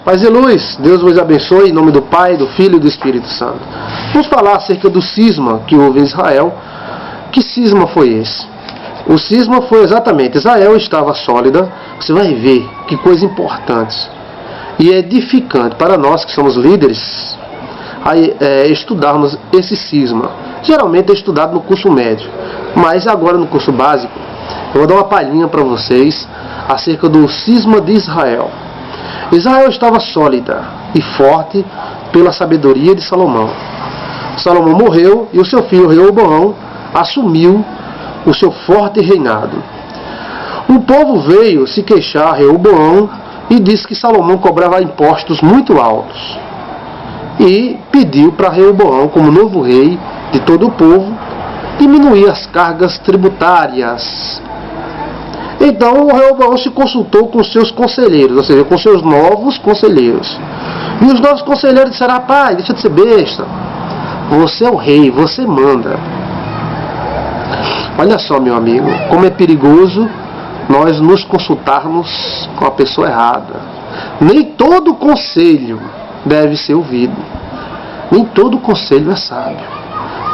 Paz e luz, Deus vos abençoe em nome do Pai, do Filho e do Espírito Santo. Vamos falar acerca do cisma que houve em Israel. Que cisma foi esse? O cisma foi exatamente, Israel estava sólida. Você vai ver que coisa importante e edificante para nós que somos líderes estudarmos esse cisma. Geralmente é estudado no curso médio, mas agora no curso básico eu vou dar uma palhinha para vocês acerca do cisma de Israel. Israel estava sólida e forte pela sabedoria de Salomão. Salomão morreu e o seu filho Reoboão assumiu o seu forte reinado. O povo veio se queixar a Reoboão e disse que Salomão cobrava impostos muito altos. E pediu para Reoboão, como novo rei de todo o povo, diminuir as cargas tributárias. Então o Reoboão se consultou com seus conselheiros, ou seja, com seus novos conselheiros. E os novos conselheiros disseram: rapaz, deixa de ser besta. Você é o rei, você manda. Olha só, meu amigo, como é perigoso nós nos consultarmos com a pessoa errada. Nem todo conselho deve ser ouvido. Nem todo conselho é sábio.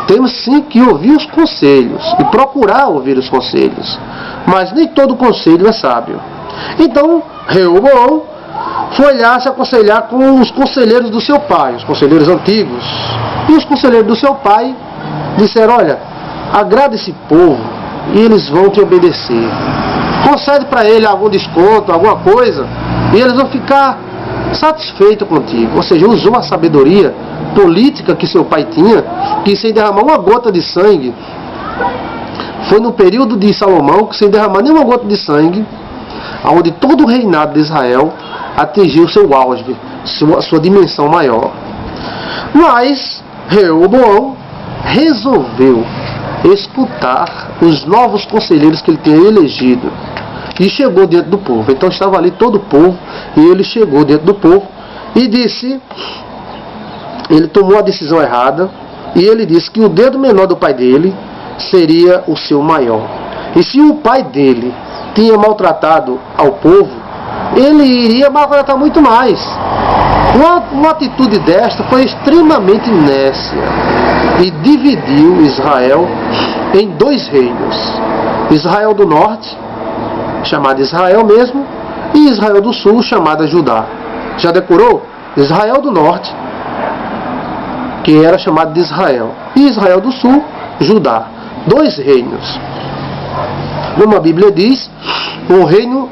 Temos sim que ouvir os conselhos e procurar ouvir os conselhos. Mas nem todo conselho é sábio. Então, Reoboão foi lá se aconselhar com os conselheiros do seu pai, os conselheiros antigos. E os conselheiros do seu pai disseram: olha, agrada esse povo e eles vão te obedecer. Concede para ele algum desconto, alguma coisa, e eles vão ficar satisfeitos contigo. Ou seja, usou a sabedoria política que seu pai tinha, que sem derramar uma gota de sangue, foi no período de Salomão que sem derramar nenhuma gota de sangue, onde todo o reinado de Israel atingiu seu auge, sua dimensão maior. Mas Reoboão resolveu escutar os novos conselheiros que ele tinha elegido e chegou diante do povo. Então estava ali todo o povo e ele chegou diante do povo e disse, ele tomou a decisão errada e ele disse que o dedo menor do pai dele seria o seu maior. E se o pai dele tinha maltratado ao povo, ele iria maltratar muito mais. Uma atitude desta foi extremamente nécia e dividiu Israel em dois reinos. Israel do norte, chamada Israel mesmo, e Israel do sul, chamada Judá. Já decorou? Israel do norte, que era chamado de Israel, e Israel do sul, Judá. Dois reinos. Como a Bíblia diz, um reino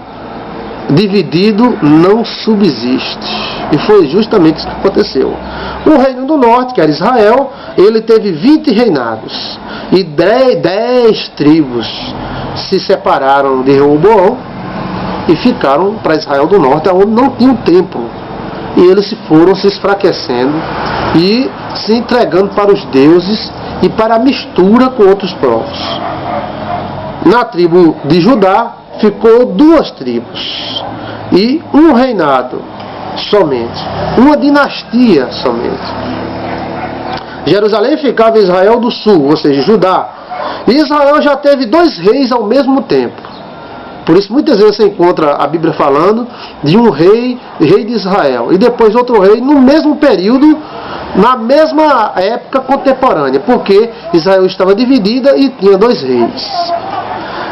dividido não subsiste. E foi justamente isso que aconteceu. O reino do norte, que era Israel, ele teve 20 reinados. E 10 tribos se separaram de Reoboão e ficaram para Israel do norte, onde não tinha um templo. E eles foram se enfraquecendo e se entregando para os deuses e para a mistura com outros povos. Na tribo de Judá ficou 2 tribos e um reinado somente, uma dinastia somente. Jerusalém ficava em Israel do sul, ou seja, Judá. E Israel já teve 2 reis ao mesmo tempo. Por isso muitas vezes você encontra a Bíblia falando de um rei de Israel, e depois outro rei no mesmo período, na mesma época contemporânea, porque Israel estava dividida e tinha 2 reis.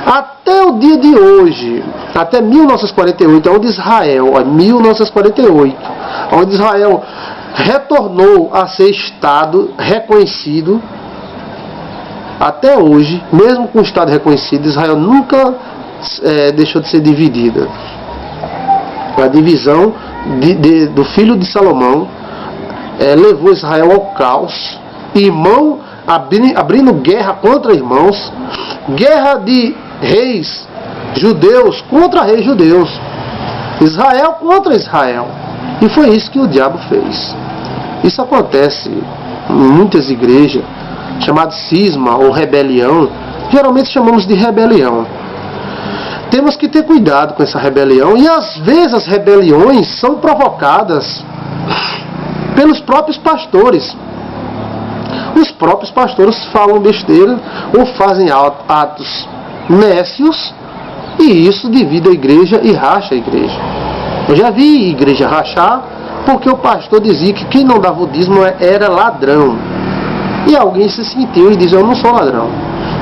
Até o dia de hoje, até 1948, onde Israel, 1948, onde Israel retornou a ser Estado reconhecido, até hoje, mesmo com o Estado reconhecido, Israel nunca deixou de ser dividida. A divisão do filho de Salomão levou Israel ao caos, irmão abrindo guerra contra irmãos, guerra de reis judeus contra reis judeus, Israel contra Israel. E foi isso que o diabo fez. Isso acontece em muitas igrejas, chamado cisma ou rebelião. Geralmente chamamos de rebelião. Temos que ter cuidado com essa rebelião, e às vezes as rebeliões são provocadas pelos próprios pastores. Os próprios pastores falam besteira ou fazem atos nécios, e isso divide a igreja e racha a igreja. Eu já vi igreja rachar porque o pastor dizia que quem não dava o dízimo era ladrão. E alguém se sentiu e disse: eu não sou ladrão.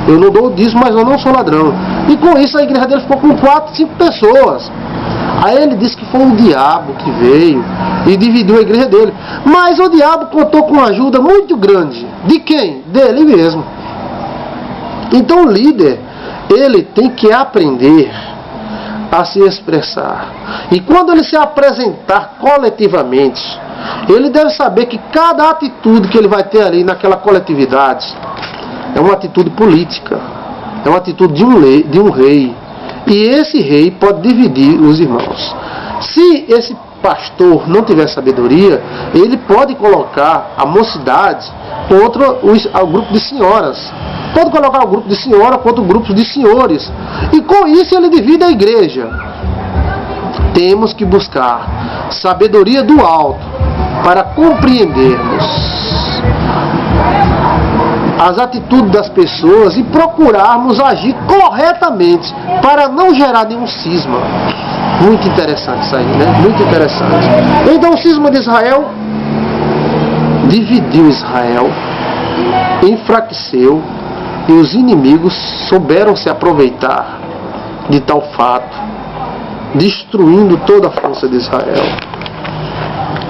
Eu não dou o dízimo, mas eu não sou ladrão. E com isso a igreja dele ficou com 4, 5 pessoas. Aí ele disse que foi o diabo que veio e dividiu a igreja dele. Mas o diabo contou com uma ajuda muito grande. De quem? Dele mesmo. Então o líder, ele tem que aprender a se expressar. E quando ele se apresentar coletivamente, ele deve saber que cada atitude que ele vai ter ali naquela coletividade é uma atitude política, é uma atitude de um rei. E esse rei pode dividir os irmãos. Se esse pastor não tiver sabedoria, ele pode colocar a mocidade contra o grupo de senhoras. Pode colocar o grupo de senhora contra o grupo de senhores. E com isso ele divide a igreja. Temos que buscar sabedoria do alto para compreendermos as atitudes das pessoas e procurarmos agir corretamente para não gerar nenhum cisma. Muito interessante isso aí, né? Muito interessante. Então o cisma de Israel dividiu Israel, enfraqueceu, e os inimigos souberam se aproveitar de tal fato, destruindo toda a força de Israel.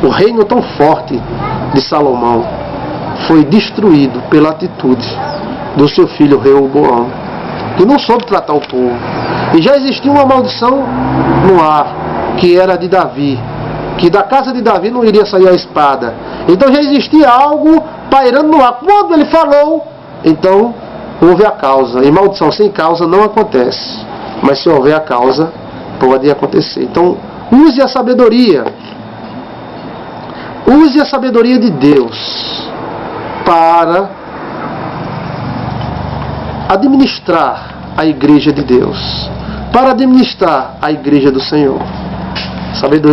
O reino tão forte de Salomão foi destruído pela atitude do seu filho Reoboão, que não soube tratar o povo. E já existia uma maldição no ar, que era de Davi, que da casa de Davi não iria sair a espada. Então já existia algo pairando no ar. Quando ele falou, então houve a causa. E maldição sem causa não acontece. Mas se houver a causa, pode acontecer. Então use a sabedoria. Use a sabedoria de Deus para administrar a igreja de Deus, para administrar a igreja do Senhor. Sabedoria